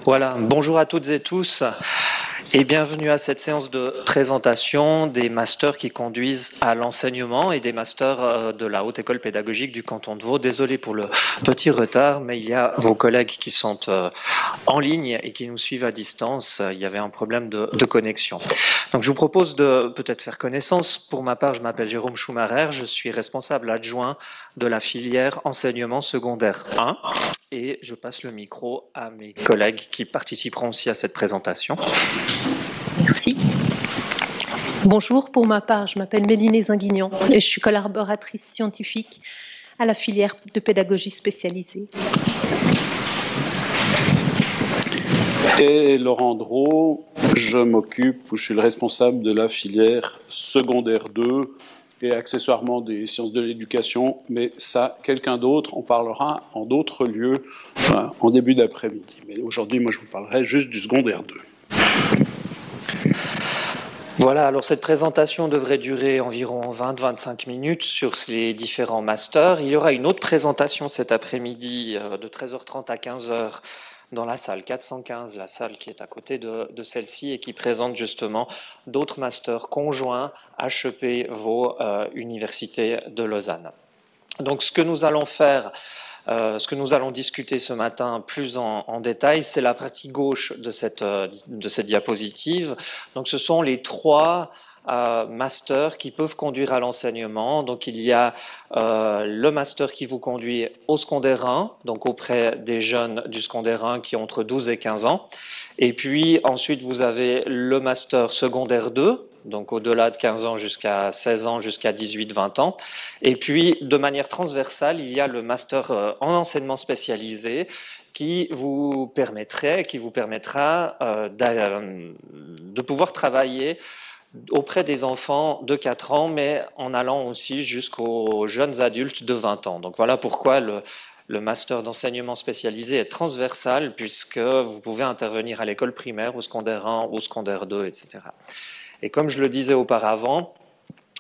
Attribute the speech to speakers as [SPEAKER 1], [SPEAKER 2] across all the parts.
[SPEAKER 1] Voilà, bonjour à toutes et tous et bienvenue à cette séance de présentation des masters qui conduisent à l'enseignement et des masters de la Haute École Pédagogique du canton de Vaud. Désolé pour le petit retard, mais il y a vos collègues qui sont en ligne et qui nous suivent à distance. Il y avait un problème de connexion. Donc je vous propose de peut-être faire connaissance. Pour ma part, je m'appelle Jérôme Schumacher, je suis responsable adjoint de la filière enseignement secondaire 1 et je passe le micro à mes collègues qui participeront aussi à cette présentation.
[SPEAKER 2] Merci. Bonjour, pour ma part, je m'appelle Mélinée Zinguignan et je suis collaboratrice scientifique à la filière de pédagogie spécialisée.
[SPEAKER 3] Et Laurent Drault, je suis le responsable de la filière secondaire 2 et accessoirement des sciences de l'éducation, mais ça, quelqu'un d'autre en parlera en d'autres lieux en début d'après-midi. Mais aujourd'hui, moi, je vous parlerai juste du secondaire 2.
[SPEAKER 1] Voilà, alors cette présentation devrait durer environ 20-25 minutes sur les différents masters. Il y aura une autre présentation cet après-midi de 13h30 à 15h dans la salle 415, la salle qui est à côté de celle-ci et qui présente justement d'autres masters conjoints HEP Vaud, Université de Lausanne. Donc ce que nous allons faire, ce que nous allons discuter ce matin plus en détail, c'est la partie gauche de cette diapositive. Donc ce sont les trois masters qui peuvent conduire à l'enseignement. Donc il y a le master qui vous conduit au secondaire 1, donc auprès des jeunes du secondaire 1 qui ont entre 12 et 15 ans. Et puis ensuite vous avez le master secondaire 2, donc au-delà de 15 ans jusqu'à 16 ans, jusqu'à 18-20 ans. Et puis, de manière transversale, il y a le master en enseignement spécialisé qui vous permettra de pouvoir travailler auprès des enfants de 4 ans, mais en allant aussi jusqu'aux jeunes adultes de 20 ans. Donc voilà pourquoi le master d'enseignement spécialisé est transversal, puisque vous pouvez intervenir à l'école primaire, au secondaire 1, au secondaire 2, etc. Et comme je le disais auparavant,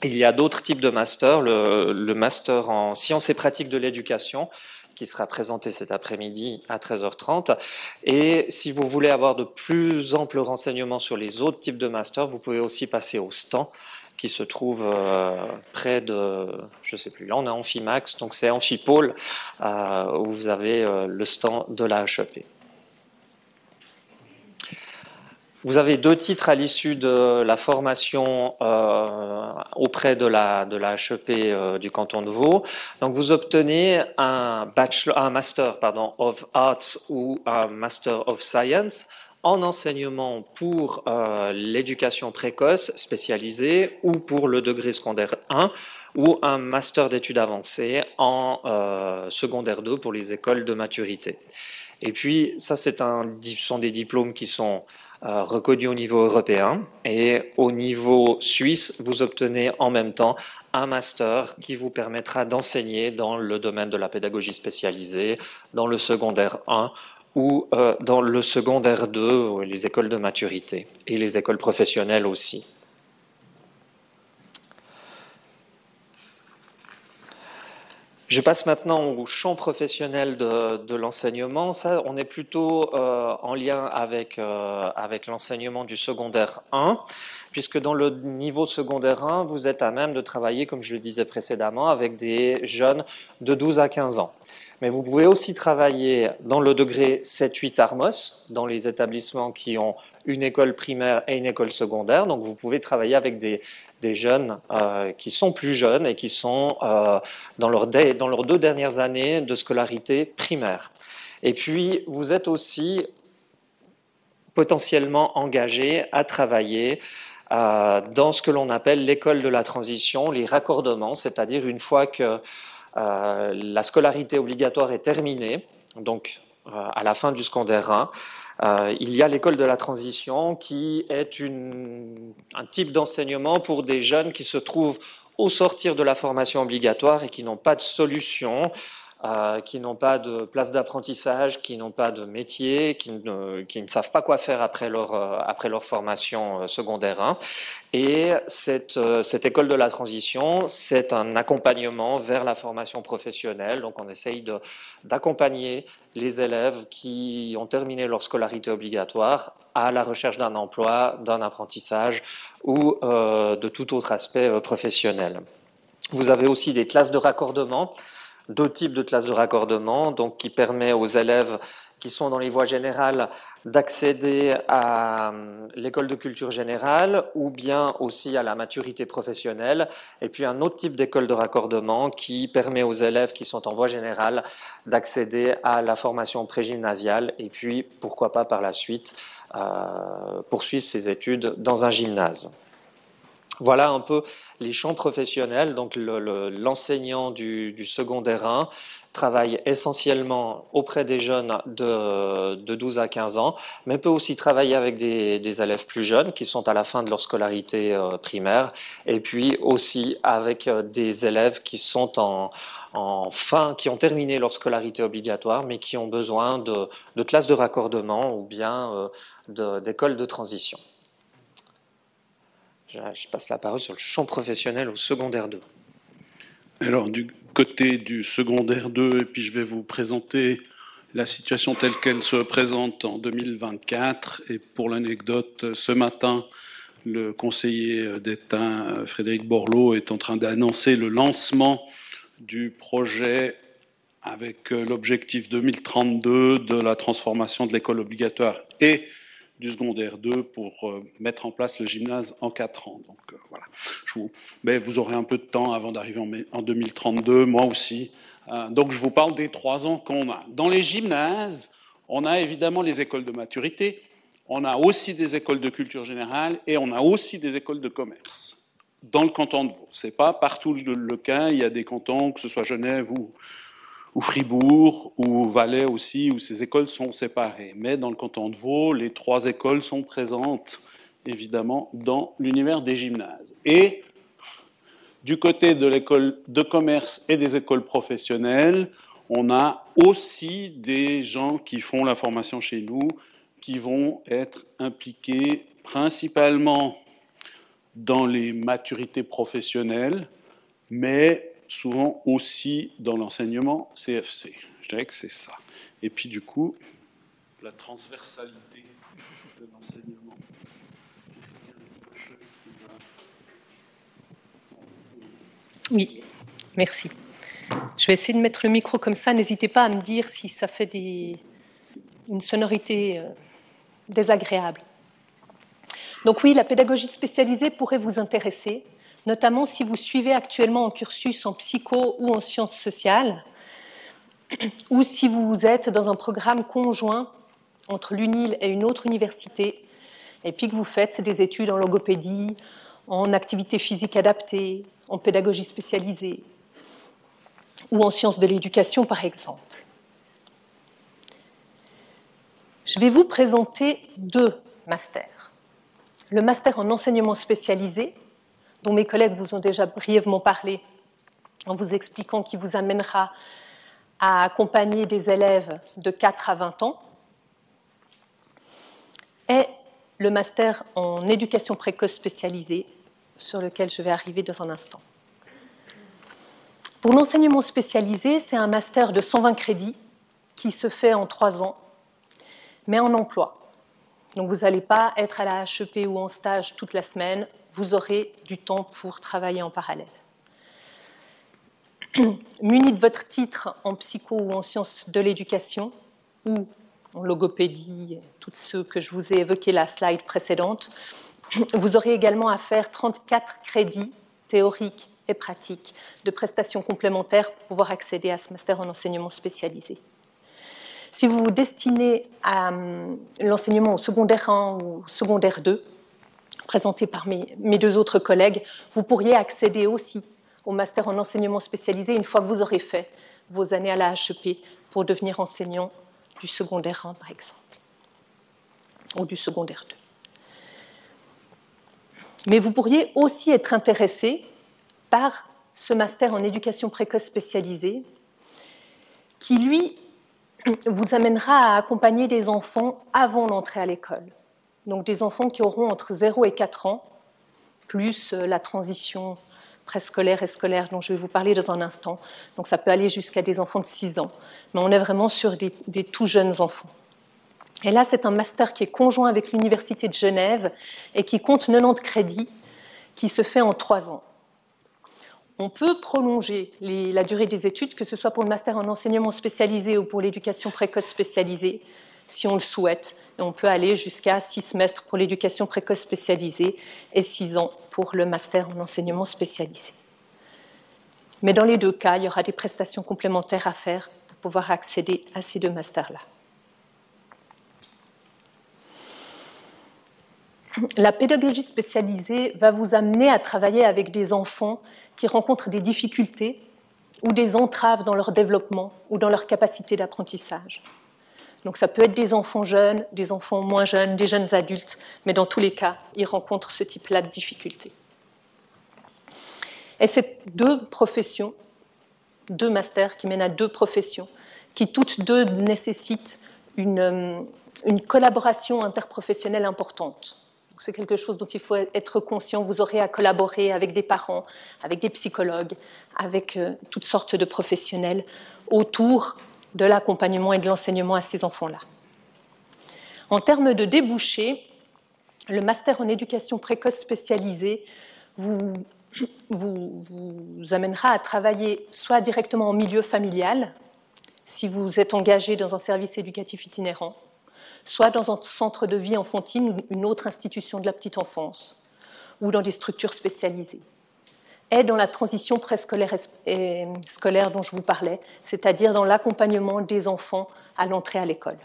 [SPEAKER 1] il y a d'autres types de masters, le master en sciences et pratiques de l'éducation, qui sera présenté cet après-midi à 13h30. Et si vous voulez avoir de plus amples renseignements sur les autres types de masters, vous pouvez aussi passer au stand qui se trouve près de, je sais plus, là on est Amphimax, donc c'est Amphipôle, où vous avez le stand de la HEP. Vous avez 2 titres à l'issue de la formation auprès de la HEP du canton de Vaud. Donc vous obtenez un master of Arts ou un master of Science en enseignement pour l'éducation précoce spécialisée ou pour le degré secondaire 1 ou un master d'études avancées en secondaire 2 pour les écoles de maturité. Et puis ça ce sont des diplômes qui sont reconnu au niveau européen et au niveau suisse, vous obtenez en même temps un master qui vous permettra d'enseigner dans le domaine de la pédagogie spécialisée, dans le secondaire 1 ou dans le secondaire 2, les écoles de maturité et les écoles professionnelles aussi. Je passe maintenant au champ professionnel de l'enseignement. Ça, on est plutôt en lien avec l'enseignement du secondaire 1, puisque dans le niveau secondaire 1, vous êtes à même de travailler, comme je le disais précédemment, avec des jeunes de 12 à 15 ans. Mais vous pouvez aussi travailler dans le degré 7-8 Armos, dans les établissements qui ont une école primaire et une école secondaire. Donc vous pouvez travailler avec des jeunes qui sont plus jeunes et qui sont dans leurs 2 dernières années de scolarité primaire. Et puis vous êtes aussi potentiellement engagé à travailler dans ce que l'on appelle l'école de la transition, les raccordements, c'est-à-dire une fois que la scolarité obligatoire est terminée, donc à la fin du secondaire 1, il y a l'école de la transition qui est un type d'enseignement pour des jeunes qui se trouvent au sortir de la formation obligatoire et qui n'ont pas de solution qui n'ont pas de place d'apprentissage, qui n'ont pas de métier, qui ne savent pas quoi faire après leur formation secondaire 1. Et cette école de la transition, c'est un accompagnement vers la formation professionnelle. Donc on essaye d'accompagner les élèves qui ont terminé leur scolarité obligatoire à la recherche d'un emploi, d'un apprentissage ou de tout autre aspect professionnel. Vous avez aussi des classes de raccordement, 2 types de classes de raccordement, donc qui permet aux élèves qui sont dans les voies générales d'accéder à l'école de culture générale ou bien aussi à la maturité professionnelle. Et puis un autre type d'école de raccordement qui permet aux élèves qui sont en voie générale d'accéder à la formation prégymnasiale et puis pourquoi pas par la suite poursuivre ses études dans un gymnase. Voilà un peu les champs professionnels. Donc l'enseignant du secondaire 1 travaille essentiellement auprès des jeunes de 12 à 15 ans, mais peut aussi travailler avec des élèves plus jeunes qui sont à la fin de leur scolarité primaire, et puis aussi avec des élèves qui sont qui ont terminé leur scolarité obligatoire, mais qui ont besoin de classes de raccordement ou bien d'écoles de transition. Je passe la parole sur le champ professionnel au secondaire 2.
[SPEAKER 3] Alors, du côté du secondaire 2, et puis je vais vous présenter la situation telle qu'elle se présente en 2024. Et pour l'anecdote, ce matin, le conseiller d'État Frédéric Borloo est en train d'annoncer le lancement du projet avec l'objectif 2032 de la transformation de l'école obligatoire et du secondaire 2 pour mettre en place le gymnase en 4 ans. Donc voilà. Mais vous aurez un peu de temps avant d'arriver en 2032, moi aussi. Donc je vous parle des 3 ans qu'on a. Dans les gymnases, on a évidemment les écoles de maturité, on a aussi des écoles de culture générale et on a aussi des écoles de commerce. Dans le canton de Vaud. Ce n'est pas partout le cas, il y a des cantons, que ce soit Genève ou Fribourg, ou Valais aussi, où ces écoles sont séparées. Mais dans le canton de Vaud, les 3 écoles sont présentes, évidemment, dans l'univers des gymnases. Et du côté de l'école de commerce et des écoles professionnelles, on a aussi des gens qui font la formation chez nous, qui vont être impliqués principalement dans les maturités professionnelles, mais souvent aussi dans l'enseignement CFC. Je dirais que c'est ça. Et puis du coup, la transversalité de l'enseignement.
[SPEAKER 2] Oui, merci. Je vais essayer de mettre le micro comme ça. N'hésitez pas à me dire si ça fait une sonorité désagréable. Donc oui, la pédagogie spécialisée pourrait vous intéresser, notamment si vous suivez actuellement un cursus en psycho ou en sciences sociales, ou si vous êtes dans un programme conjoint entre l'UNIL et une autre université, et puis que vous faites des études en logopédie, en activité physique adaptée, en pédagogie spécialisée, ou en sciences de l'éducation, par exemple. Je vais vous présenter 2 masters. Le master en enseignement spécialisé, dont mes collègues vous ont déjà brièvement parlé en vous expliquant qu'il vous amènera à accompagner des élèves de 4 à 20 ans, et le master en éducation précoce spécialisée, sur lequel je vais arriver dans un instant. Pour l'enseignement spécialisé, c'est un master de 120 crédits qui se fait en 3 ans, mais en emploi. Donc vous n'allez pas être à la HEP ou en stage toute la semaine, vous aurez du temps pour travailler en parallèle. Muni de votre titre en psycho ou en sciences de l'éducation, ou en logopédie, tous ceux que je vous ai évoqués la slide précédente, vous aurez également à faire 34 crédits théoriques et pratiques de prestations complémentaires pour pouvoir accéder à ce master en enseignement spécialisé. Si vous vous destinez à l'enseignement au secondaire 1 ou secondaire 2, présenté par mes 2 autres collègues, vous pourriez accéder aussi au master en enseignement spécialisé une fois que vous aurez fait vos années à la HEP pour devenir enseignant du secondaire 1, par exemple, ou du secondaire 2. Mais vous pourriez aussi être intéressé par ce master en éducation précoce spécialisée qui, lui, vous amènera à accompagner des enfants avant l'entrée à l'école. Donc des enfants qui auront entre 0 et 4 ans, plus la transition préscolaire et scolaire dont je vais vous parler dans un instant. Donc ça peut aller jusqu'à des enfants de 6 ans. Mais on est vraiment sur des tout jeunes enfants. Et là, c'est un master qui est conjoint avec l'Université de Genève et qui compte 90 crédits, qui se fait en 3 ans. On peut prolonger la durée des études, que ce soit pour le master en enseignement spécialisé ou pour l'éducation précoce spécialisée, si on le souhaite. Et on peut aller jusqu'à 6 semestres pour l'éducation précoce spécialisée et 6 ans pour le master en enseignement spécialisé. Mais dans les deux cas, il y aura des prestations complémentaires à faire pour pouvoir accéder à ces 2 masters-là. La pédagogie spécialisée va vous amener à travailler avec des enfants qui rencontrent des difficultés ou des entraves dans leur développement ou dans leur capacité d'apprentissage. Donc ça peut être des enfants jeunes, des enfants moins jeunes, des jeunes adultes, mais dans tous les cas, ils rencontrent ce type-là de difficultés. Et c'est 2 professions, 2 masters qui mènent à 2 professions, qui toutes 2 nécessitent une collaboration interprofessionnelle importante. C'est quelque chose dont il faut être conscient. Vous aurez à collaborer avec des parents, avec des psychologues, avec toutes sortes de professionnels autour de l'accompagnement et de l'enseignement à ces enfants-là. En termes de débouchés, le master en éducation précoce spécialisée vous amènera à travailler soit directement en milieu familial, si vous êtes engagé dans un service éducatif itinérant, soit dans un centre de vie enfantine ou une autre institution de la petite enfance, ou dans des structures spécialisées. Et dans la transition préscolaire et scolaire dont je vous parlais, c'est-à-dire dans l'accompagnement des enfants à l'entrée à l'école.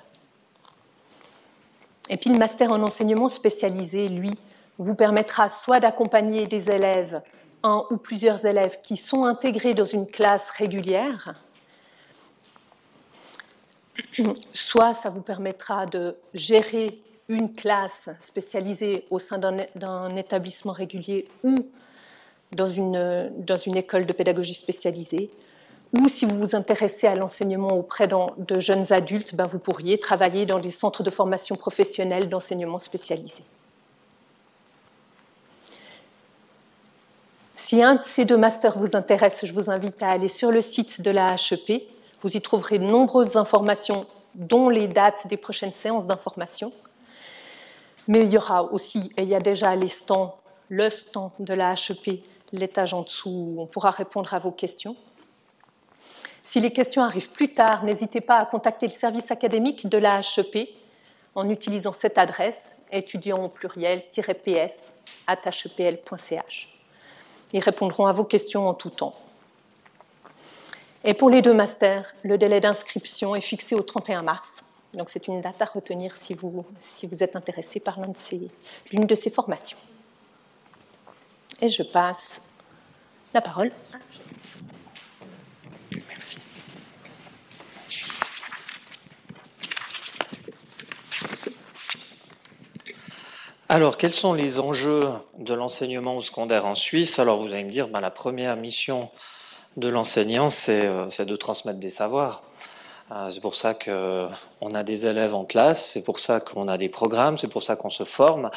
[SPEAKER 2] Et puis le master en enseignement spécialisé, lui, vous permettra soit d'accompagner des élèves, un ou plusieurs élèves qui sont intégrés dans une classe régulière, soit ça vous permettra de gérer une classe spécialisée au sein d'un établissement régulier ou dans une école de pédagogie spécialisée, ou si vous vous intéressez à l'enseignement auprès de jeunes adultes, vous pourriez travailler dans des centres de formation professionnelle d'enseignement spécialisé. Si un de ces 2 masters vous intéresse, je vous invite à aller sur le site de la HEP. Vous y trouverez de nombreuses informations, dont les dates des prochaines séances d'information. Mais il y aura aussi, et il y a déjà le stand de la HEP, l'étage en dessous, où on pourra répondre à vos questions. Si les questions arrivent plus tard, n'hésitez pas à contacter le service académique de la HEP en utilisant cette adresse, étudiants au pluriel-ps@hepl.ch. Ils répondront à vos questions en tout temps. Et pour les 2 masters, le délai d'inscription est fixé au 31 mars. Donc c'est une date à retenir si vous êtes intéressé par l'une de ces formations. Et je passe la parole.
[SPEAKER 1] Merci. Alors, quels sont les enjeux de l'enseignement au secondaire en Suisse? Alors, vous allez me dire, la première mission de l'enseignant, c'est de transmettre des savoirs. C'est pour ça qu'on a des élèves en classe, c'est pour ça qu'on a des programmes, c'est pour ça qu'on se forme.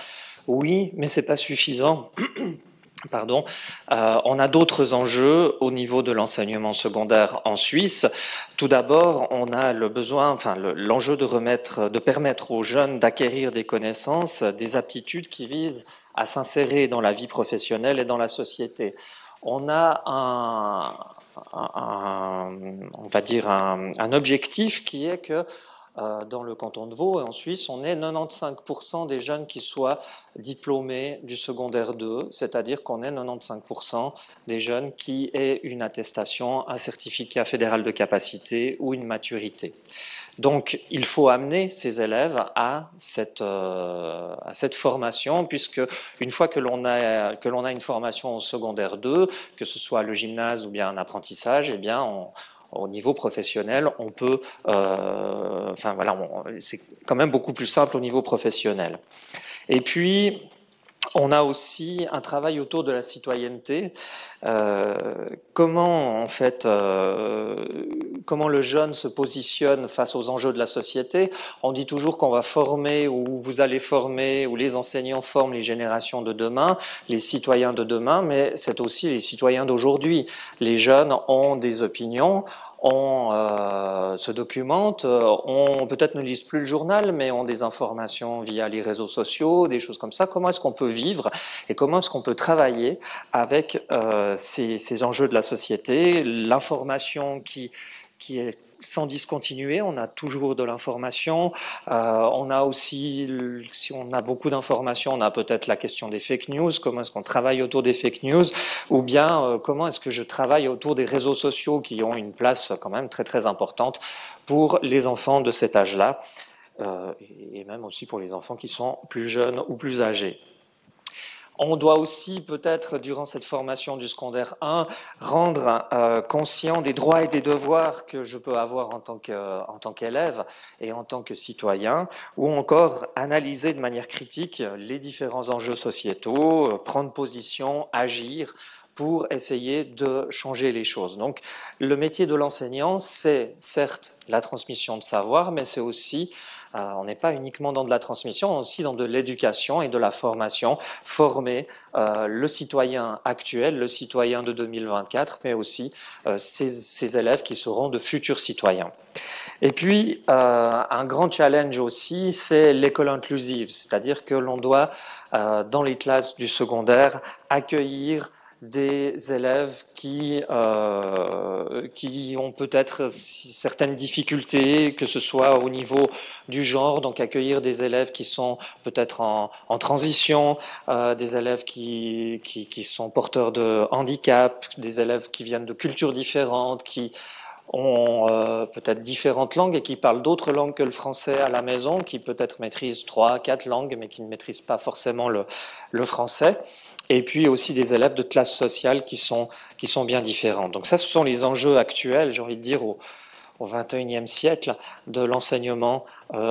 [SPEAKER 1] Oui, mais c'est pas suffisant. Pardon. On a d'autres enjeux au niveau de l'enseignement secondaire en Suisse. Tout d'abord, on a l'enjeu de permettre aux jeunes d'acquérir des connaissances, des aptitudes qui visent à s'insérer dans la vie professionnelle et dans la société. On a un objectif qui est que dans le canton de Vaud et en Suisse, on est 95% des jeunes qui soient diplômés du secondaire 2, c'est-à-dire qu'on est 95% des jeunes qui aient une attestation, un certificat fédéral de capacité ou une maturité. Donc, il faut amener ces élèves à cette formation, puisque une fois que l'on a une formation au secondaire 2, que ce soit le gymnase ou bien un apprentissage, eh bien, au niveau professionnel, on peut, c'est quand même beaucoup plus simple au niveau professionnel. Et puis, On a aussi un travail autour de la citoyenneté. Comment le jeune se positionne face aux enjeux de la société. On dit toujours qu'on va former, ou vous allez former, ou les enseignants forment les générations de demain, les citoyens de demain, mais c'est aussi les citoyens d'aujourd'hui. Les jeunes ont des opinions, se documentent, peut-être ne lisent plus le journal, mais ont des informations via les réseaux sociaux, des choses comme ça. Comment est-ce qu'on peut vivre et comment est-ce qu'on peut travailler avec ces enjeux de la société, l'information qui est sans discontinuer, on a toujours de l'information, on a aussi, si on a beaucoup d'informations, on a peut-être la question des fake news, comment est-ce qu'on travaille autour des fake news, ou bien comment est-ce que je travaille autour des réseaux sociaux qui ont une place quand même très très importante pour les enfants de cet âge-là, et même aussi pour les enfants qui sont plus jeunes ou plus âgés. On doit aussi peut-être, durant cette formation du secondaire 1, rendre conscient des droits et des devoirs que je peux avoir en tant qu'élève et en tant que citoyen, ou encore analyser de manière critique les différents enjeux sociétaux, prendre position, agir pour essayer de changer les choses. Donc, le métier de l'enseignant, c'est certes la transmission de savoir, mais c'est aussi on n'est pas uniquement dans de la transmission, on est aussi dans de l'éducation et de la formation, former le citoyen actuel, le citoyen de 2024, mais aussi ces élèves qui seront de futurs citoyens. Et puis, un grand challenge aussi, c'est l'école inclusive, c'est-à-dire que l'on doit, dans les classes du secondaire, accueillir des élèves qui ont peut-être certaines difficultés, que ce soit au niveau du genre, donc accueillir des élèves qui sont peut-être en transition, des élèves qui sont porteurs de handicap, des élèves qui viennent de cultures différentes, qui ont peut-être différentes langues et qui parlent d'autres langues que le français à la maison, qui peut-être maîtrisent 3, 4 langues, mais qui ne maîtrisent pas forcément le français. Et puis aussi des élèves de classes sociales qui sont bien différents. Donc ça, ce sont les enjeux actuels, j'ai envie de dire, au XXIe siècle, de l'enseignement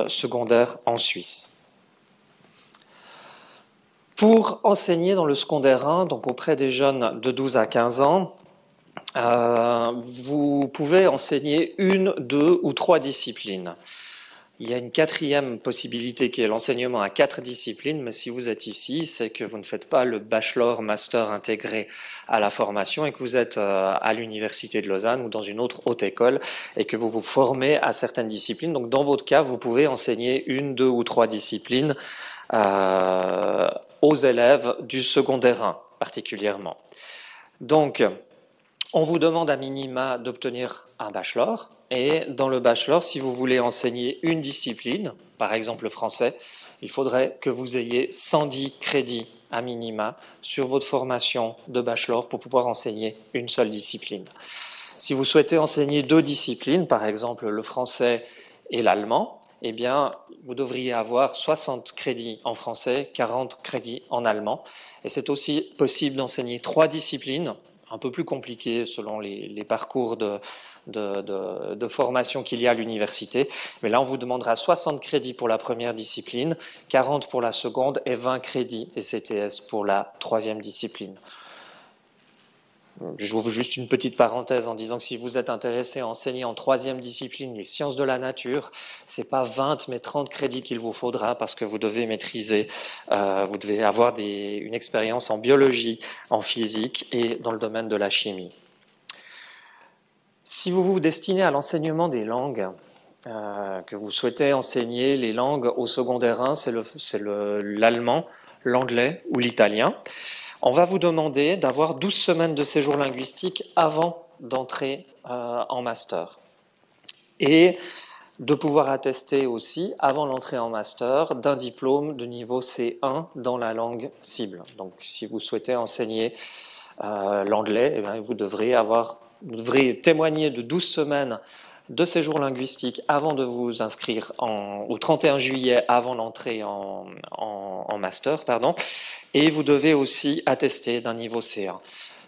[SPEAKER 1] secondaire en Suisse. Pour enseigner dans le secondaire 1, donc auprès des jeunes de 12 à 15 ans, vous pouvez enseigner 1, 2 ou 3 disciplines. Il y a une quatrième possibilité qui est l'enseignement à 4 disciplines, mais si vous êtes ici, c'est que vous ne faites pas le bachelor, master intégré à la formation et que vous êtes à l'Université de Lausanne ou dans une autre haute école et que vous vous formez à certaines disciplines. Donc dans votre cas, vous pouvez enseigner 1, 2 ou 3 disciplines aux élèves du secondaire 1 particulièrement. Donc, on vous demande à minima d'obtenir un bachelor. Et dans le bachelor, si vous voulez enseigner une discipline, par exemple le français, il faudrait que vous ayez 110 crédits à minima sur votre formation de bachelor pour pouvoir enseigner une seule discipline. Si vous souhaitez enseigner 2 disciplines, par exemple le français et l'allemand, eh bien, vous devriez avoir 60 crédits en français, 40 crédits en allemand. Et c'est aussi possible d'enseigner 3 disciplines, un peu plus compliquées selon les parcours de formation qu'il y a à l'université. Mais là, on vous demandera 60 crédits pour la première discipline, 40 pour la seconde et 20 crédits ECTS pour la troisième discipline. J'ouvre juste une petite parenthèse en disant que si vous êtes intéressé à enseigner en troisième discipline les sciences de la nature, c'est pas 20 mais 30 crédits qu'il vous faudra parce que vous devez maîtriser, vous devez avoir une expérience en biologie, en physique et dans le domaine de la chimie. Si vous vous destinez à l'enseignement des langues, que vous souhaitez enseigner les langues au secondaire 1, c'est l'allemand, l'anglais ou l'italien. On va vous demander d'avoir 12 semaines de séjour linguistique avant d'entrer en master. Et de pouvoir attester aussi, avant l'entrée en master, d'un diplôme de niveau C1 dans la langue cible. Donc si vous souhaitez enseigner l'anglais, eh bien, vous devrez témoigner de 12 semaines de séjour linguistique avant de vous inscrire au 31 juillet avant l'entrée en master, et vous devez aussi attester d'un niveau C1.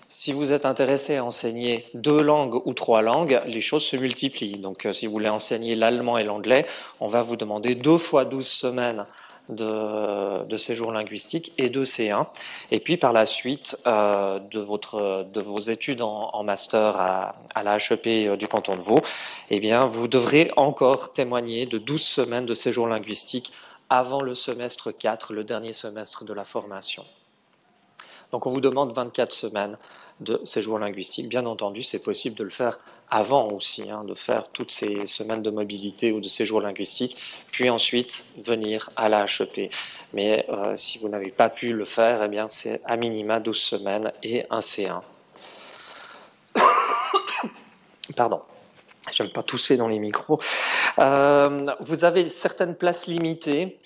[SPEAKER 1] Si vous êtes intéressé à enseigner 2 langues ou 3 langues, les choses se multiplient. Donc si vous voulez enseigner l'allemand et l'anglais, on va vous demander 2 fois 12 semaines de séjour linguistique et de C1. Et puis par la suite de vos études en master à la HEP du canton de Vaud, eh bien, vous devrez encore témoigner de 12 semaines de séjour linguistique avant le semestre 4, le dernier semestre de la formation. Donc on vous demande 24 semaines de séjour linguistique. Bien entendu, c'est possible de le faire avant aussi, de faire toutes ces semaines de mobilité ou de séjour linguistique, puis ensuite venir à la HEP. Mais si vous n'avez pas pu le faire, eh bien c'est à minima 12 semaines et un C1. Pardon. J'aime pas tousser dans les micros. Vous avez certaines places limitées.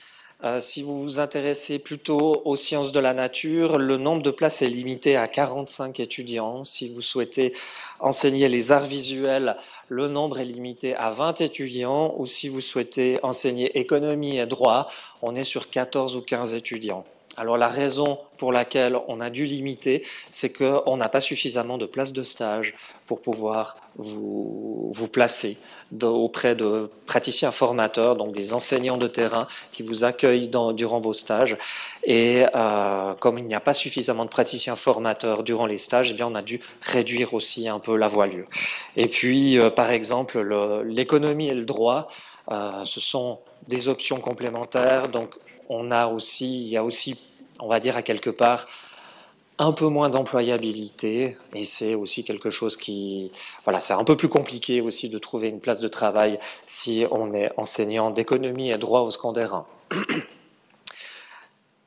[SPEAKER 1] Si vous vous intéressez plutôt aux sciences de la nature, le nombre de places est limité à 45 étudiants. Si vous souhaitez enseigner les arts visuels, le nombre est limité à 20 étudiants. Ou si vous souhaitez enseigner économie et droit, on est sur 14 ou 15 étudiants. Alors la raison pour laquelle on a dû limiter, c'est qu'on n'a pas suffisamment de places de stage pour pouvoir vous placer auprès de praticiens formateurs, donc des enseignants de terrain qui vous accueillent durant vos stages. Et comme il n'y a pas suffisamment de praticiens formateurs durant les stages, eh bien on a dû réduire aussi un peu la voilure. Et puis, par exemple, l'économie et le droit, ce sont des options complémentaires. Donc, il y a aussi, on va dire à quelque part, un peu moins d'employabilité, et c'est aussi quelque chose c'est un peu plus compliqué aussi de trouver une place de travail si on est enseignant d'économie et droit au secondaire 1.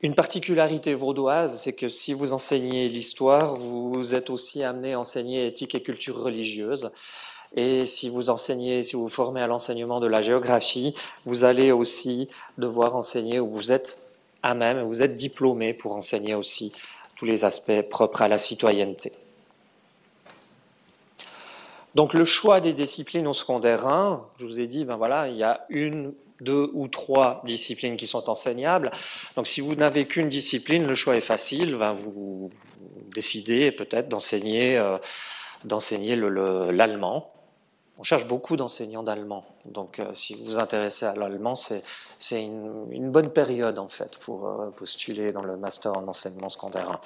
[SPEAKER 1] Une particularité vaudoise, c'est que si vous enseignez l'histoire, vous êtes aussi amené à enseigner éthique et culture religieuse. Et si vous vous formez à l'enseignement de la géographie, vous allez aussi devoir enseigner, ou vous êtes diplômé pour enseigner aussi tous les aspects propres à la citoyenneté. Donc le choix des disciplines au secondaire 1, je vous ai dit, il y a 1, 2 ou 3 disciplines qui sont enseignables. Donc si vous n'avez qu'une discipline, le choix est facile, vous décidez peut-être d'enseigner l'allemand. On cherche beaucoup d'enseignants d'allemand, donc si vous vous intéressez à l'allemand, c'est une bonne période en fait pour postuler dans le master en enseignement secondaire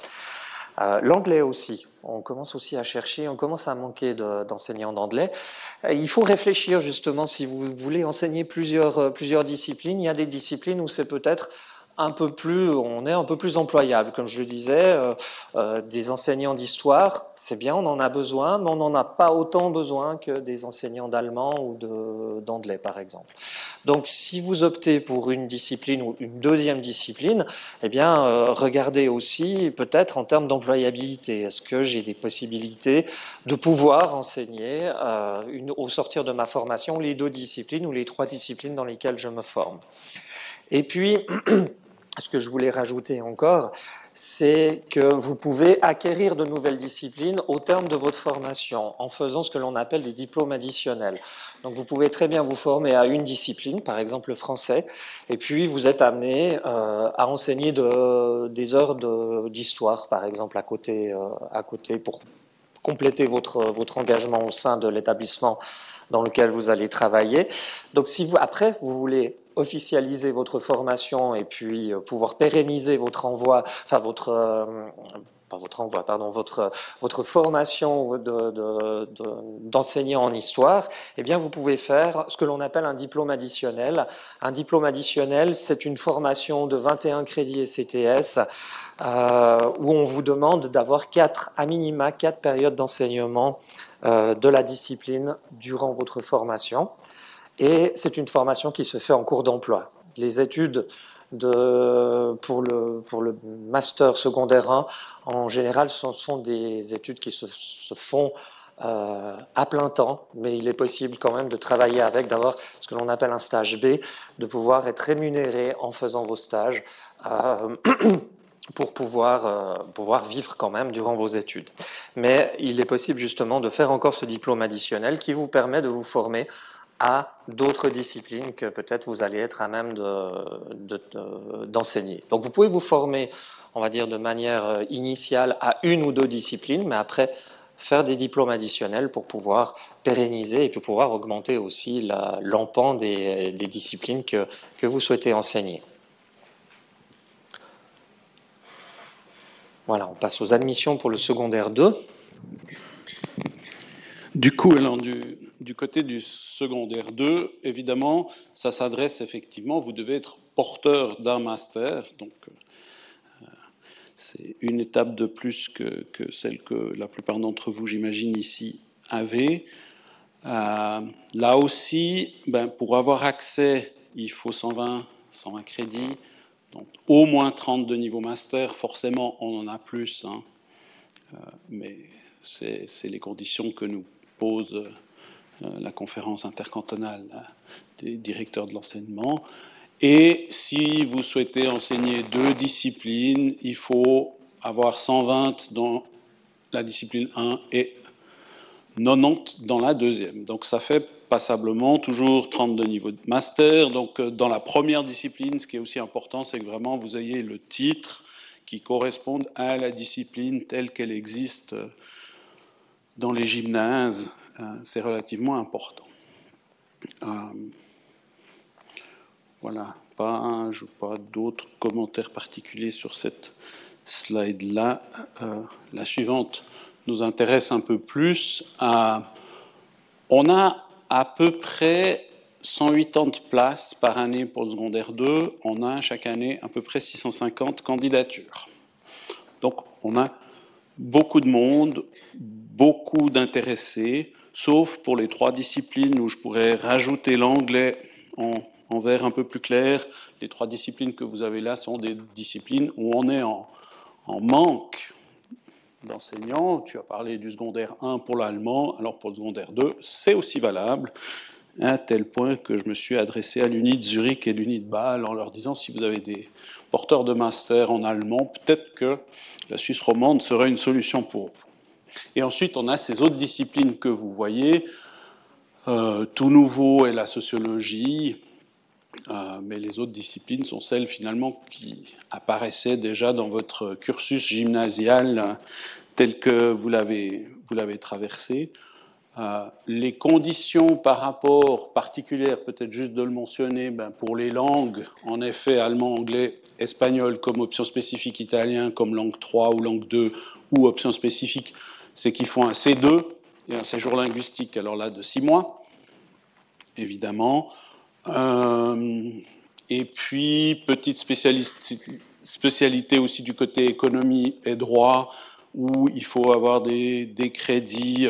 [SPEAKER 1] 1. L'anglais aussi, on commence aussi à chercher, on commence à manquer d'enseignants d'anglais. Il faut réfléchir justement si vous voulez enseigner plusieurs disciplines. Il y a des disciplines où c'est peut-être on est un peu plus employable, comme je le disais, des enseignants d'histoire, c'est bien, on en a besoin, mais on n'en a pas autant besoin que des enseignants d'allemand ou d'anglais, par exemple. Donc, si vous optez pour une discipline ou une deuxième discipline, eh bien, regardez aussi peut-être en termes d'employabilité. Est-ce que j'ai des possibilités de pouvoir enseigner au sortir de ma formation les 2 disciplines ou les 3 disciplines dans lesquelles je me forme? Et puis, ce que je voulais rajouter encore, c'est que vous pouvez acquérir de nouvelles disciplines au terme de votre formation en faisant ce que l'on appelle des diplômes additionnels. Donc vous pouvez très bien vous former à une discipline, par exemple le français, et puis vous êtes amené à enseigner des heures d'histoire, par exemple, à côté pour compléter votre engagement au sein de l'établissement dans lequel vous allez travailler. Donc si après vous voulez officialiser votre formation et puis pouvoir pérenniser votre formation d'enseignant en histoire, eh bien vous pouvez faire ce que l'on appelle un diplôme additionnel. Un diplôme additionnel, c'est une formation de 21 crédits ECTS où on vous demande d'avoir à minima 4 périodes d'enseignement de la discipline durant votre formation. Et c'est une formation qui se fait en cours d'emploi. Les études pour le master secondaire 1, en général, ce sont des études qui se font à plein temps, mais il est possible quand même de travailler d'avoir ce que l'on appelle un stage B, de pouvoir être rémunéré en faisant vos stages pour pouvoir vivre quand même durant vos études. Mais il est possible justement de faire encore ce diplôme additionnel qui vous permet de vous former à d'autres disciplines que peut-être vous allez être à même d'enseigner. Donc vous pouvez vous former, on va dire, de manière initiale à 1 ou 2 disciplines, mais après faire des diplômes additionnels pour pouvoir pérenniser et puis pouvoir augmenter aussi l'empan des disciplines que vous souhaitez enseigner. Voilà, on passe aux admissions pour le secondaire 2.
[SPEAKER 3] Du coup, alors, du côté du secondaire 2, évidemment, ça s'adresse effectivement, vous devez être porteur d'un master, donc c'est une étape de plus que celle que la plupart d'entre vous, j'imagine, ici, avaient. Là aussi, pour avoir accès, il faut 120 crédits, donc au moins 30 de niveau master, forcément on en a plus, hein. Mais c'est les conditions que nous pose la conférence intercantonale des directeurs de l'enseignement. Et si vous souhaitez enseigner 2 disciplines, il faut avoir 120 dans la discipline 1 et 90 dans la deuxième. Donc ça fait passablement toujours 30 de niveau de master. Donc dans la première discipline, ce qui est aussi important, c'est que vraiment vous ayez le titre qui corresponde à la discipline telle qu'elle existe dans les gymnases. C'est relativement important. Voilà, pas d'autres commentaires particuliers sur cette slide-là. La suivante nous intéresse un peu plus. On a à peu près 180 places par année pour le secondaire 2. On a chaque année à peu près 650 candidatures. Donc on a beaucoup de monde, beaucoup d'intéressés, sauf pour les 3 disciplines où je pourrais rajouter l'anglais en vert un peu plus clair. Les 3 disciplines que vous avez là sont des disciplines où on est en manque d'enseignants. Tu as parlé du secondaire 1 pour l'allemand, alors pour le secondaire 2, c'est aussi valable, à tel point que je me suis adressé à l'UNI de Zurich et l'UNI de Bâle en leur disant si vous avez des porteurs de master en allemand, peut-être que la Suisse romande serait une solution pour vous. Et ensuite, on a ces autres disciplines que vous voyez. Tout nouveau est la sociologie, mais les autres disciplines sont celles finalement qui apparaissaient déjà dans votre cursus gymnasial tel que vous l'avez traversé. Les conditions par rapport particulières, peut-être juste de le mentionner, pour les langues, en effet, allemand, anglais, espagnol comme option spécifique, italien comme langue 3 ou langue 2 ou option spécifique, c'est qu'ils font un C2 et un séjour linguistique, alors là, de 6 mois, évidemment. Et puis, petite spécialité aussi du côté économie et droit, où il faut avoir des crédits,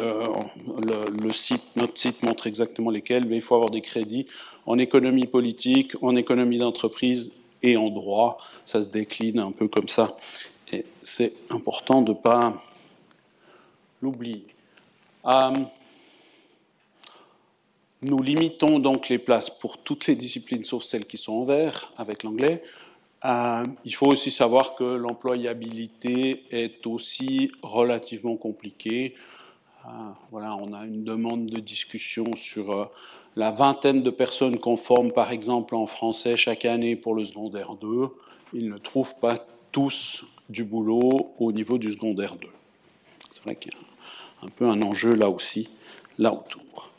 [SPEAKER 3] notre site montre exactement lesquels, mais il faut avoir des crédits en économie politique, en économie d'entreprise et en droit. Ça se décline un peu comme ça. Et c'est important de ne pas l'oublier. Nous limitons donc les places pour toutes les disciplines, sauf celles qui sont en vert, avec l'anglais. Il faut aussi savoir que l'employabilité est aussi relativement compliquée. Voilà, on a une demande de discussion sur la vingtaine de personnes qu'on forme, par exemple, en français chaque année pour le secondaire 2. Ils ne trouvent pas tous du boulot au niveau du secondaire 2. C'est vrai qu'il y a un peu un enjeu là aussi, là autour.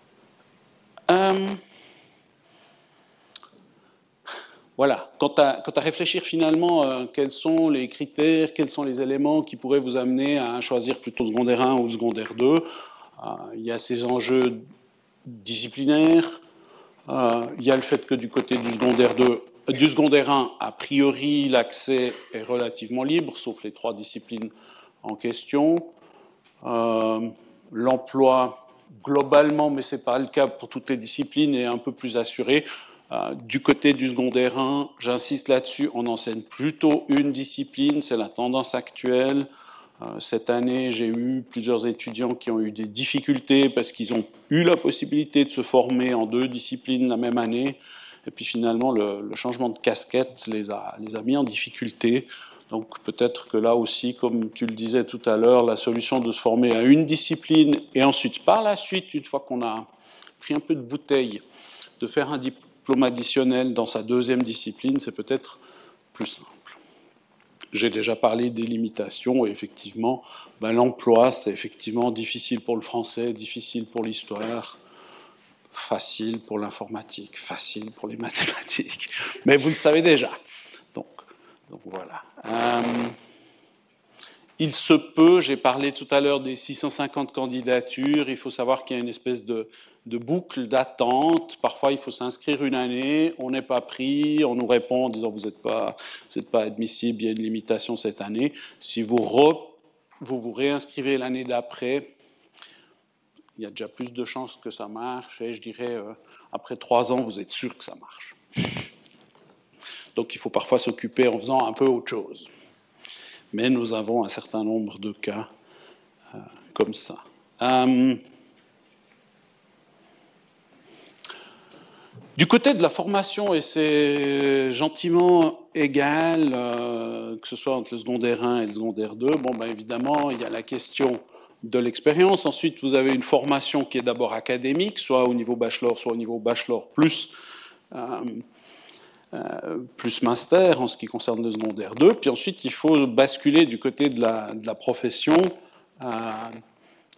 [SPEAKER 3] Voilà, quant à réfléchir finalement, quels sont les critères, quels sont les éléments qui pourraient vous amener à choisir plutôt secondaire 1 ou secondaire 2, il y a ces enjeux disciplinaires, il y a le fait que du côté du secondaire 1, a priori, l'accès est relativement libre, sauf les 3 disciplines en question. L'emploi, globalement, mais ce n'est pas le cas pour toutes les disciplines, est un peu plus assuré. Du côté du secondaire 1, j'insiste là-dessus, on enseigne plutôt une discipline, c'est la tendance actuelle. Cette année, j'ai eu plusieurs étudiants qui ont eu des difficultés parce qu'ils ont eu la possibilité de se former en 2 disciplines la même année. Et puis finalement, le changement de casquette les a mis en difficulté. Donc peut-être que là aussi, comme tu le disais tout à l'heure, la solution de se former à une discipline et ensuite, par la suite, une fois qu'on a pris un peu de bouteille, de faire un diplôme additionnel dans sa deuxième discipline, c'est peut-être plus simple. J'ai déjà parlé des limitations et effectivement, l'emploi, c'est effectivement difficile pour le français, difficile pour l'histoire, facile pour l'informatique, facile pour les mathématiques. Mais vous le savez déjà. Donc voilà. Il se peut, j'ai parlé tout à l'heure des 650 candidatures, il faut savoir qu'il y a une espèce de boucle d'attente. Parfois, il faut s'inscrire une année, on n'est pas pris, on nous répond en disant vous n'êtes pas admissible, il y a une limitation cette année. Si vous vous réinscrivez l'année d'après, il y a déjà plus de chances que ça marche, et je dirais, après 3 ans, vous êtes sûr que ça marche. Donc il faut parfois s'occuper en faisant un peu autre chose. Mais nous avons un certain nombre de cas comme ça. Du côté de la formation, et c'est gentiment égal, que ce soit entre le secondaire 1 et le secondaire 2, bon, ben évidemment, il y a la question de l'expérience. Ensuite, vous avez une formation qui est d'abord académique, soit au niveau bachelor, soit au niveau bachelor plus master en ce qui concerne le secondaire 2. Puis ensuite, il faut basculer du côté de la profession.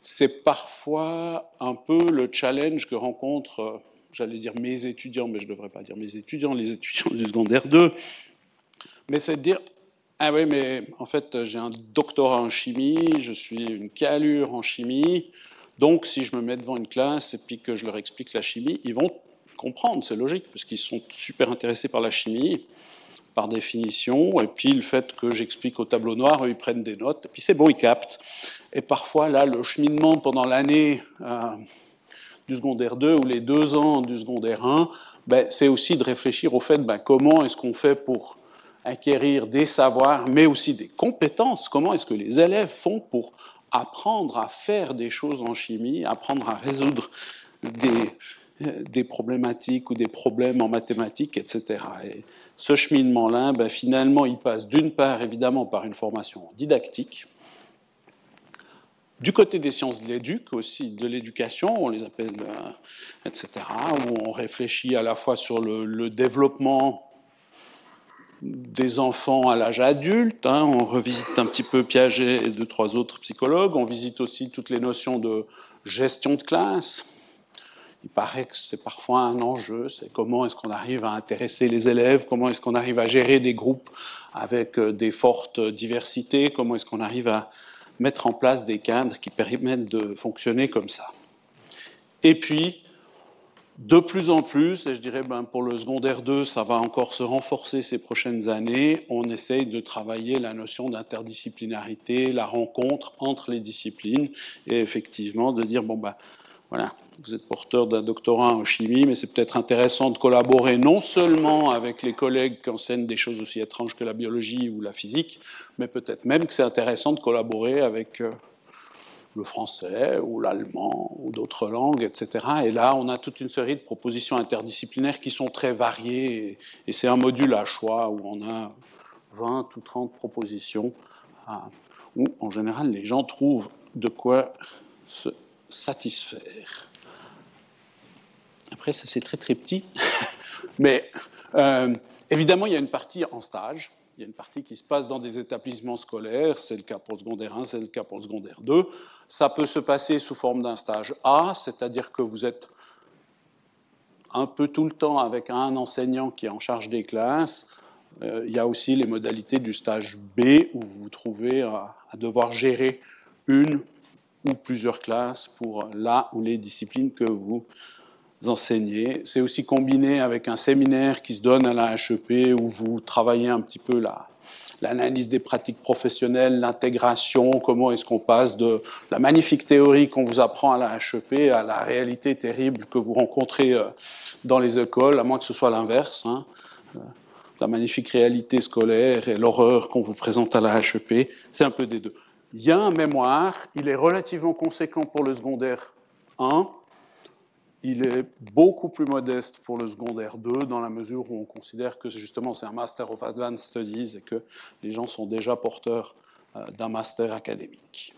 [SPEAKER 3] C'est parfois un peu le challenge que rencontrent, j'allais dire mes étudiants, mais je ne devrais pas dire mes étudiants, les étudiants du secondaire 2. Mais c'est de dire, ah oui, mais en fait, j'ai un doctorat en chimie, je suis une calure en chimie, donc si je me mets devant une classe et puis que je leur explique la chimie, ils vont comprendre, c'est logique, parce qu'ils sont super intéressés par la chimie, par définition, et puis le fait que j'explique au tableau noir, eux, ils prennent des notes, et puis c'est bon, ils captent. Et parfois, là, le cheminement pendant l'année du secondaire 2 ou les 2 ans du secondaire 1, ben, c'est aussi de réfléchir au fait, ben, comment est-ce qu'on fait pour acquérir des savoirs, mais aussi des compétences, comment est-ce que les élèves font pour apprendre à faire des choses en chimie, apprendre à résoudre des problématiques ou des problèmes en mathématiques, etc. Et ce cheminement-là, ben, finalement, il passe d'une part, évidemment, par une formation didactique. Du côté des sciences de l'éduc aussi, de l'éducation, on les appelle, etc., où on réfléchit à la fois sur le développement des enfants à l'âge adulte, hein, on revisite un petit peu Piaget et 2-3 autres psychologues, on visite aussi toutes les notions de gestion de classe. Il paraît que c'est parfois un enjeu, c'est comment est-ce qu'on arrive à intéresser les élèves, comment est-ce qu'on arrive à gérer des groupes avec des fortes diversités, comment est-ce qu'on arrive à mettre en place des cadres qui permettent de fonctionner comme ça. Et puis, de plus en plus, et je dirais ben, pour le secondaire 2, ça va encore se renforcer ces prochaines années, on essaye de travailler la notion d'interdisciplinarité, la rencontre entre les disciplines, et effectivement de dire, bon ben, voilà, vous êtes porteur d'un doctorat en chimie, mais c'est peut-être intéressant de collaborer non seulement avec les collègues qui enseignent des choses aussi étranges que la biologie ou la physique, mais peut-être même que c'est intéressant de collaborer avec le français ou l'allemand ou d'autres langues, etc. Et là, on a toute une série de propositions interdisciplinaires qui sont très variées, et c'est un module à choix où on a 20 ou 30 propositions, où en général les gens trouvent de quoi se satisfaire. Après, ça c'est très très petit, mais évidemment il y a une partie en stage, il y a une partie qui se passe dans des établissements scolaires, c'est le cas pour le secondaire 1, c'est le cas pour le secondaire 2. Ça peut se passer sous forme d'un stage A, c'est-à-dire que vous êtes un peu tout le temps avec un enseignant qui est en charge des classes. Il y a aussi les modalités du stage B, où vous vous trouvez à devoir gérer une ou plusieurs classes pour la ou les disciplines que vous enseignez. C'est aussi combiné avec un séminaire qui se donne à la HEP où vous travaillez un petit peu l'analyse des pratiques professionnelles, l'intégration, comment est-ce qu'on passe de la magnifique théorie qu'on vous apprend à la HEP à la réalité terrible que vous rencontrez dans les écoles, à moins que ce soit l'inverse, hein. La magnifique réalité scolaire et l'horreur qu'on vous présente à la HEP, c'est un peu des deux. Il y a un mémoire, il est relativement conséquent pour le secondaire 1, il est beaucoup plus modeste pour le secondaire 2, dans la mesure où on considère que justement c'est un Master of Advanced Studies et que les gens sont déjà porteurs d'un master académique.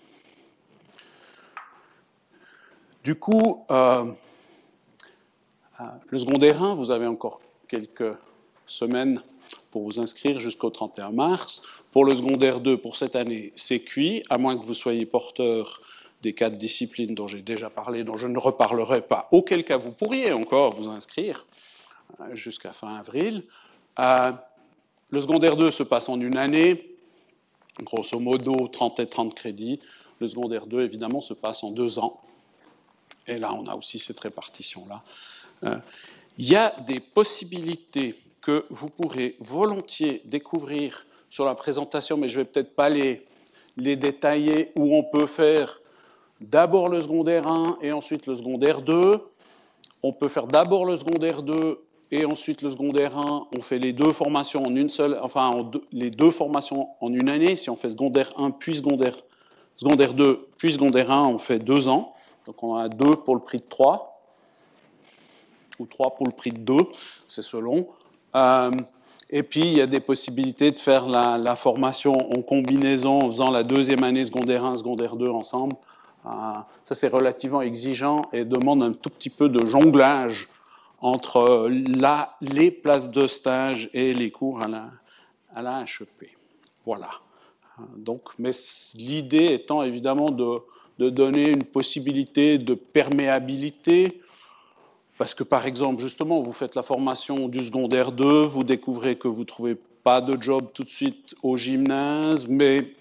[SPEAKER 3] Du coup, le secondaire 1, vous avez encore quelques semaines pour vous inscrire jusqu'au 31 mars. Pour le secondaire 2, pour cette année, c'est cuit, à moins que vous soyez porteur des 4 disciplines dont j'ai déjà parlé, dont je ne reparlerai pas, auquel cas vous pourriez encore vous inscrire jusqu'à fin avril. Le secondaire 2 se passe en une année. grosso modo 30 et 30 crédits. Le secondaire 2, évidemment, se passe en 2 ans. Et là, on a aussi cette répartition-là. Il y a des possibilités que vous pourrez volontiers découvrir sur la présentation, mais je ne vais peut-être pas les détailler, où on peut faire d'abord le secondaire 1 et ensuite le secondaire 2. On peut faire d'abord le secondaire 2 et ensuite le secondaire 1. On fait les deux formations en une seule, les deux formations en une année. Si on fait secondaire 1 puis secondaire 2 puis secondaire 1, on fait 2 ans. Donc on a 2 pour le prix de 3, ou 3 pour le prix de 2, c'est selon. Et puis il y a des possibilités de faire la formation en combinaison, en faisant la deuxième année secondaire 1, secondaire 2 ensemble. Ça c'est relativement exigeant et demande un tout petit peu de jonglage entre les places de stage et les cours à la HEP. Voilà. Donc, mais l'idée étant évidemment de donner une possibilité de perméabilité, parce que par exemple, justement, vous faites la formation du secondaire 2, vous découvrez que vous ne trouvez pas de job tout de suite au gymnase, mais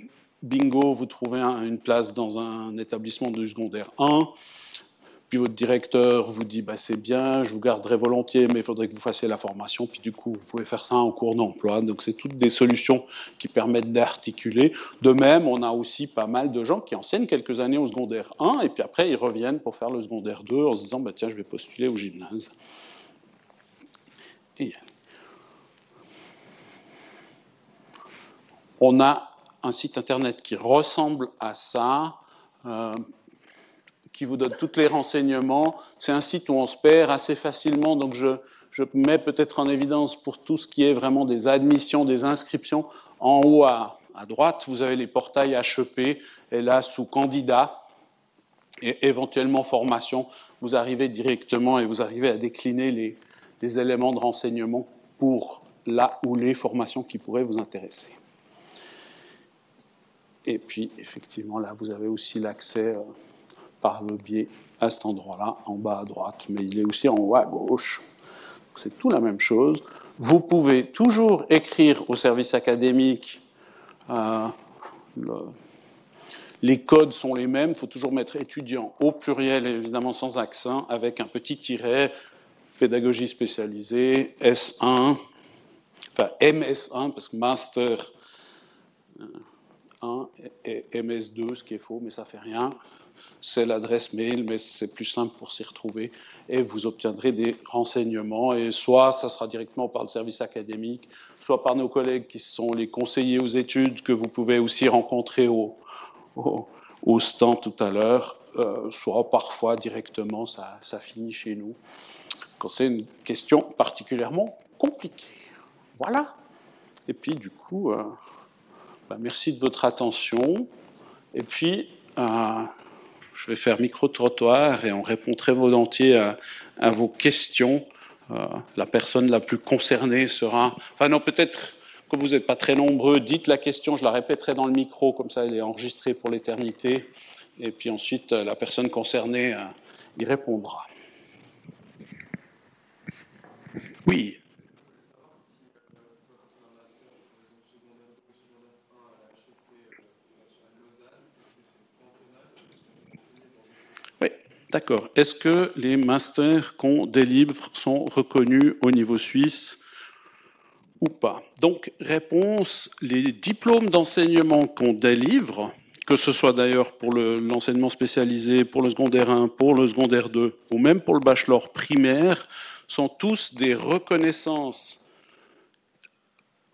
[SPEAKER 3] bingo, vous trouvez une place dans un établissement du secondaire 1, puis votre directeur vous dit bah, c'est bien, je vous garderai volontiers, mais il faudrait que vous fassiez la formation, puis du coup vous pouvez faire ça en cours d'emploi. Donc c'est toutes des solutions qui permettent d'articuler. De même, on a aussi pas mal de gens qui enseignent quelques années au secondaire 1, et puis après ils reviennent pour faire le secondaire 2 en se disant bah, tiens, je vais postuler au gymnase. Et on a un site internet qui ressemble à ça, qui vous donne tous les renseignements. C'est un site où on se perd assez facilement, donc je mets peut-être en évidence pour tout ce qui est vraiment des admissions, des inscriptions. En haut à droite, vous avez les portails HEP, et là, sous candidat et éventuellement formation, vous arrivez directement et vous arrivez à décliner les éléments de renseignement pour là ou les formations qui pourraient vous intéresser. Et puis, effectivement, là, vous avez aussi l'accès par le biais à cet endroit-là, en bas à droite, mais il est aussi en haut à gauche. C'est tout la même chose. Vous pouvez toujours écrire au service académique. Les codes sont les mêmes. Il faut toujours mettre étudiant au pluriel, évidemment sans accent, avec un petit tiret, pédagogie spécialisée, S1, enfin MS1, parce que Master 1 et MS2, ce qui est faux, mais ça ne fait rien. C'est l'adresse mail, mais c'est plus simple pour s'y retrouver. Et vous obtiendrez des renseignements. Et soit ça sera directement par le service académique, soit par nos collègues qui sont les conseillers aux études, que vous pouvez aussi rencontrer au stand tout à l'heure, soit parfois directement, ça finit chez nous, quand c'est une question particulièrement compliquée. Voilà. Et puis, du coup, merci de votre attention. Et puis, je vais faire micro-trottoir et on répond très volontiers à vos questions. La personne la plus concernée sera... Enfin non, peut-être, comme vous n'êtes pas très nombreux, dites la question, je la répéterai dans le micro, comme ça elle est enregistrée pour l'éternité. Et puis ensuite, la personne concernée y répondra. Oui. Oui, d'accord. Est-ce que les masters qu'on délivre sont reconnus au niveau suisse ou pas? Donc, réponse, les diplômes d'enseignement qu'on délivre, que ce soit d'ailleurs pour l'enseignement spécialisé, pour le secondaire 1, pour le secondaire 2, ou même pour le bachelor primaire, sont tous des reconnaissances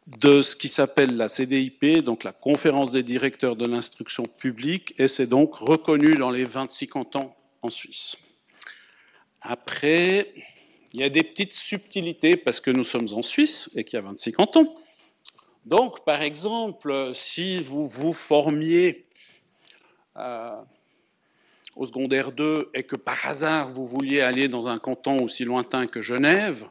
[SPEAKER 3] de ce qui s'appelle la CDIP, donc la Conférence des directeurs de l'instruction publique, et c'est donc reconnu dans les 26 cantons en Suisse. Après, il y a des petites subtilités parce que nous sommes en Suisse et qu'il y a 26 cantons. Donc, par exemple, si vous vous formiez au secondaire 2 et que par hasard vous vouliez aller dans un canton aussi lointain que Genève,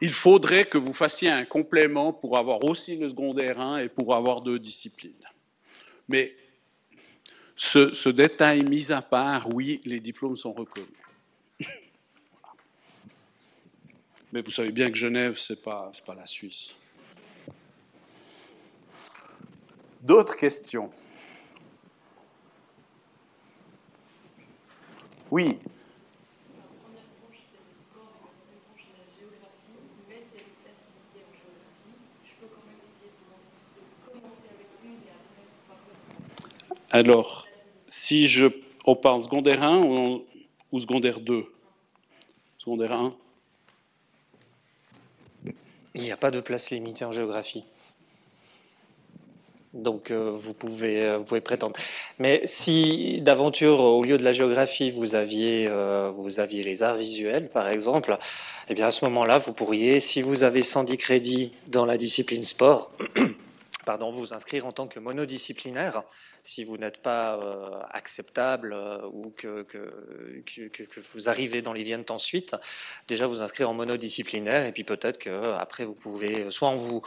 [SPEAKER 3] il faudrait que vous fassiez un complément pour avoir aussi le secondaire 1 et pour avoir 2 disciplines. Mais ce détail mis à part, oui, les diplômes sont reconnus. Mais vous savez bien que Genève, c'est pas la Suisse. D'autres questions? Oui. Alors, si on parle secondaire 1 ou secondaire 2? Secondaire 1?
[SPEAKER 1] Il n'y a pas de place limitée en géographie. Donc, vous pouvez prétendre. Mais si d'aventure, au lieu de la géographie, vous aviez les arts visuels, par exemple, eh bien, à ce moment-là, vous pourriez, si vous avez 110 crédits dans la discipline sport, pardon, vous inscrire en tant que monodisciplinaire, si vous n'êtes pas acceptable ou que vous arrivez dans les Viennes ensuite, déjà vous inscrire en monodisciplinaire, et puis peut-être qu'après vous pouvez, soit vous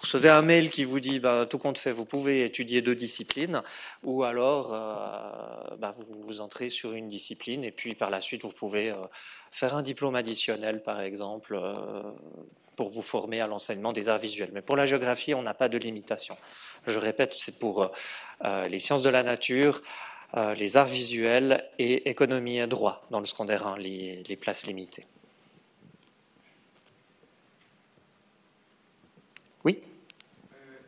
[SPEAKER 1] recevez un mail qui vous dit tout compte fait, vous pouvez étudier 2 disciplines, ou alors vous entrez sur une discipline, et puis par la suite vous pouvez faire un diplôme additionnel, par exemple, pour vous former à l'enseignement des arts visuels. Mais pour la géographie, on n'a pas de limitation. Je répète, c'est pour les sciences de la nature, les arts visuels et économie et droit dans le secondaire 1, les places limitées. Oui.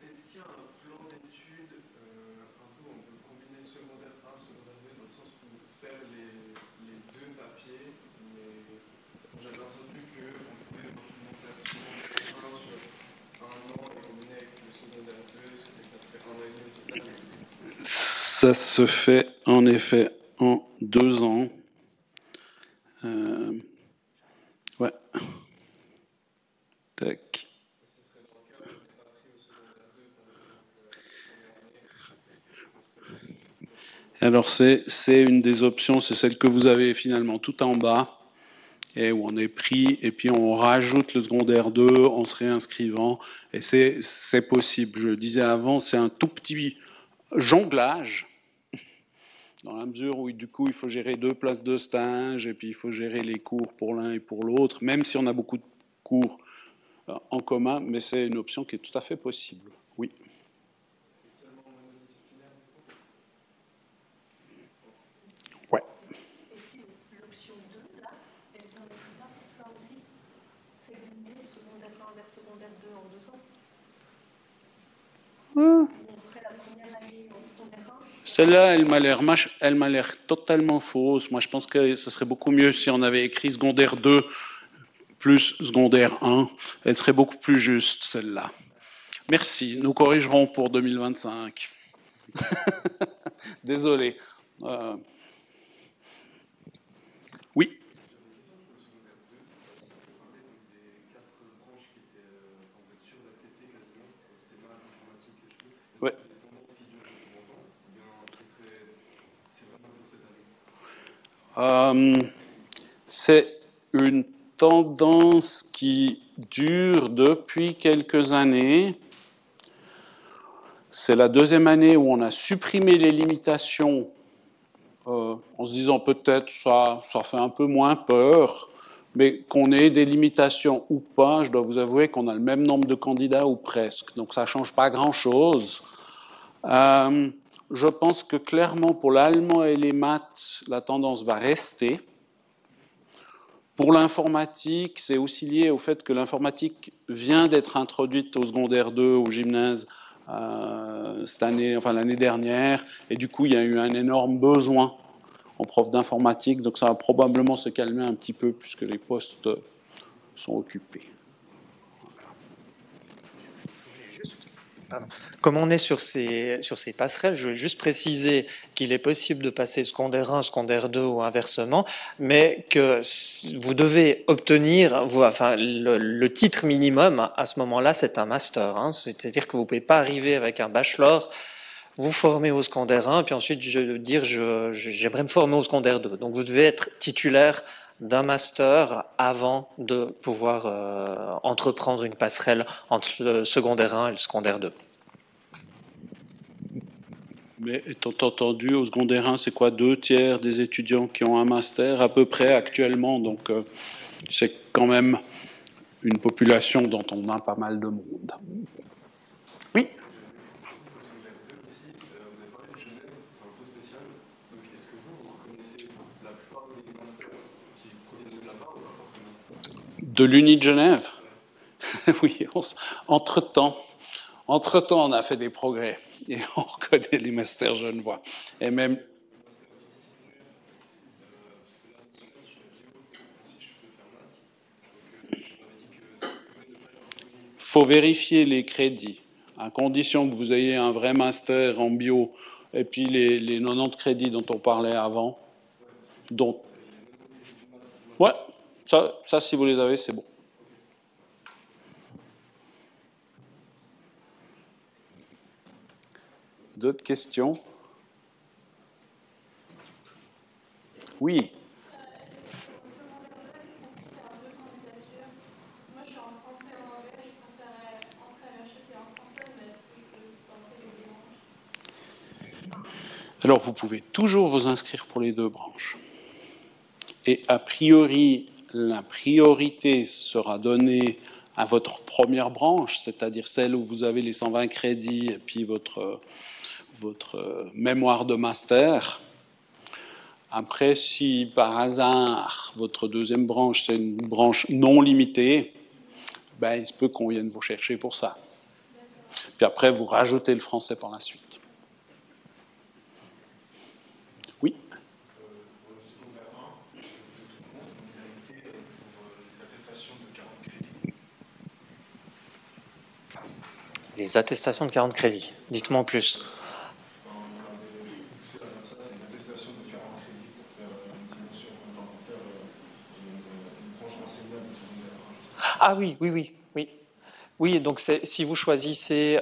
[SPEAKER 4] Est-ce qu'il y a un plan d'études un peu où on peut combiner secondaire 1, secondaire 2, dans le sens où faire les 2 papiers, mais j'avais entendu qu'on pouvait éventuellement faire secondaire 1 sur 1 an et combiner avec le secondaire 2, et ça ferait 1 an et demi au total.
[SPEAKER 3] Ça se fait en effet en 2 ans. Ouais. Tac. Alors c'est une des options, c'est celle que vous avez finalement tout en bas, et où on est pris, et puis on rajoute le secondaire 2 en se réinscrivant, et c'est possible. Je le disais avant, c'est un tout petit jonglage, dans la mesure où du coup il faut gérer 2 places de stage, et puis il faut gérer les cours pour l'un et pour l'autre, même si on a beaucoup de cours en commun, mais c'est une option qui est tout à fait possible. Oui. Ouais.
[SPEAKER 2] Et puis l'option 2, là, elle ne permettrait pas pour ça aussi? C'est combiner le secondaire 1 vers secondaire 2 en 2 ans? On ferait la première année en secondaire 1?
[SPEAKER 3] Celle-là, elle m'a l'air totalement fausse. Moi, je pense que ce serait beaucoup mieux si on avait écrit secondaire 2 plus secondaire 1. Elle serait beaucoup plus juste, celle-là. Merci. Nous corrigerons pour 2025. Désolé. Oui. Ouais. C'est une tendance qui dure depuis quelques années. C'est la 2e année où on a supprimé les limitations en se disant peut-être ça fait un peu moins peur, mais qu'on ait des limitations ou pas, je dois vous avouer qu'on a le même nombre de candidats ou presque, donc ça ne change pas grand-chose. Je pense que clairement pour l'allemand et les maths, la tendance va rester. Pour l'informatique, c'est aussi lié au fait que l'informatique vient d'être introduite au secondaire 2, au gymnase, cette année, enfin l'année dernière, et du coup il y a eu un énorme besoin en prof d'informatique, donc ça va probablement se calmer un petit peu puisque les postes sont occupés.
[SPEAKER 1] Comme on est sur ces passerelles, je vais juste préciser qu'il est possible de passer secondaire 1, secondaire 2 ou inversement, mais que vous devez obtenir, le titre minimum à ce moment-là, c'est un master. C'est-à-dire que vous ne pouvez pas arriver avec un bachelor, vous former au secondaire 1, puis ensuite dire j'aimerais me former au secondaire 2. Donc vous devez être titulaire d'un master avant de pouvoir entreprendre une passerelle entre le secondaire 1 et le secondaire 2.
[SPEAKER 3] Mais étant entendu, au secondaire 1, c'est quoi 2/3 des étudiants qui ont un master à peu près actuellement, donc c'est quand même une population dont on a pas mal de monde. Oui. De l'Uni de Genève? Oui, entre-temps, on a fait des progrès et on reconnaît les masters genevois. Et même. Il faut vérifier les crédits, à condition que vous ayez un vrai master en bio et puis les 90 crédits dont on parlait avant. Ouais, ça, si vous les avez, c'est bon. D'autres questions? Oui. Alors, vous pouvez toujours vous inscrire pour les deux branches. Et a priori, la priorité sera donnée à votre première branche, c'est-à-dire celle où vous avez les 120 crédits et puis votre mémoire de master. Après, si par hasard, votre deuxième branche, c'est une branche non limitée, ben, il se peut qu'on vienne vous chercher pour ça. Puis après, vous rajoutez le français par la suite. Oui.
[SPEAKER 1] Les attestations de 40 crédits. Dites-moi en plus. Ah oui. Oui, donc si vous choisissez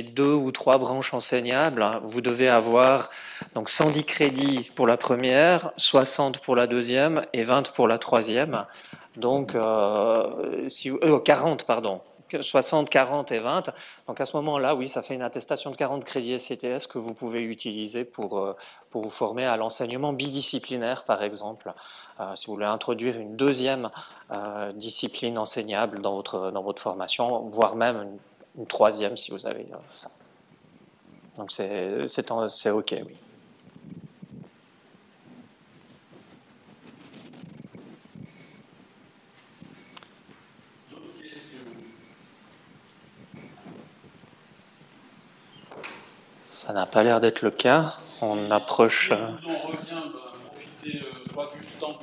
[SPEAKER 1] 2 ou 3 branches enseignables, hein, vous devez avoir donc 110 crédits pour la première, 60 pour la deuxième et 20 pour la troisième. Donc 40, pardon. 60, 40 et 20. Donc à ce moment-là, oui, ça fait une attestation de 40 crédits SCTS que vous pouvez utiliser pour vous former à l'enseignement bidisciplinaire, par exemple. Si vous voulez introduire une deuxième discipline enseignable dans votre formation, voire même une troisième si vous avez ça. Donc c'est OK, oui. Ça n'a pas l'air d'être le cas. On approche.
[SPEAKER 3] On revient profiter soit du stand,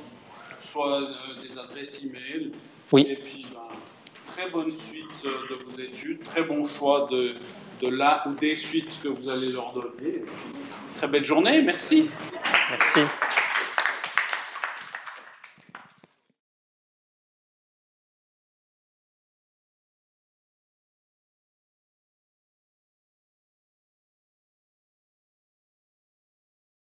[SPEAKER 3] soit des adresses e-mail.
[SPEAKER 1] Oui.
[SPEAKER 3] Et puis, très bonne suite de vos études, très bon choix de la ou des suites que vous allez leur donner. Très belle journée, merci.